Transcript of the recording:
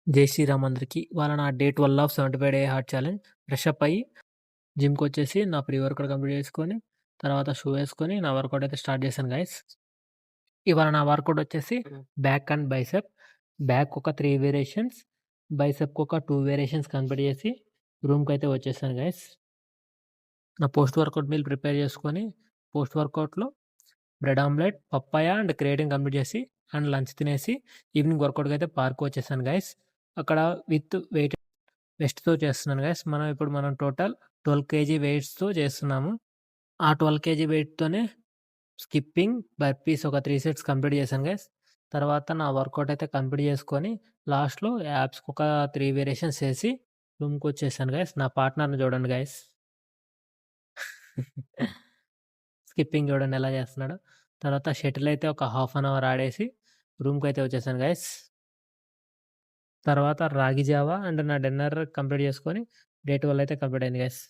జై శ్రీరామ్ అందరికి. ఇవాళ నా day 12 of 75 day heart challenge. Fresh up అయ్యి జిమ్‌కొచ్చేసి నా ప్రీ వర్కౌట్ కంప్లీట్ చేసుకొని, తర్వాత షూ ఏసుకొని నా వర్కౌట్ అయితే స్టార్ట్ చేశాను గైస్. ఇవాళ నా వర్కౌట్ వచ్చేసి బ్యాక్ అండ్ బైసెప్. బ్యాక్ ఒక 3 వేరియేషన్స్, బైసెప్‌కి ఒక 2 వేరియేషన్స్ కంప్లీట్ చేసి రూమ్‌కైతే వచ్చేసాను గైస్. నా పోస్ట్ వర్కౌట్ మీల్ ప్రిపేర్ చేసుకొని, పోస్ట్ వర్కౌట్‌లో bread omelette, papaya and creatine complete చేసి అండ్ లంచ్ తినేసి ఈవినింగ్ వర్కౌట్‌కి అయితే పార్క్‌కి వచ్చేసాను గైస్. అక్కడ విత్ వెయిట్‌తో చేస్తున్నాను గైస్. మనం టోటల్ 12 కేజీ వెయిట్స్‌తో చేస్తున్నాము. ఆ 12 కేజీ వెయిట్‌తోనే స్కిప్పింగ్, బర్పీస్ ఒక 3 సెట్స్ కంప్లీట్ చేశాను గైస్. తర్వాత నా వర్కౌట్ అయితే కంప్లీట్ చేసుకొని లాస్ట్‌లో యాబ్స్‌కి ఒక 3 వేరియేషన్స్ చేసి రూమ్‌కొచ్చేసాను గైస్. నా పార్ట్నర్‌ని చూడండి గైస్. స్కిప్పింగ్ చూడండి ఎలా చేస్తున్నాడో. తర్వాత షటిల్ అయితే ఒక హాఫ్ అన్ అవర్ ఆడేసి రూమ్‌కైతే వచ్చేసాను గైస్. తర్వాత రాగి జావా అండ్ నా డిన్నర్ కంప్లీట్ చేసుకొని డే 12 అయితే కంప్లీట్ అయింది గైస్.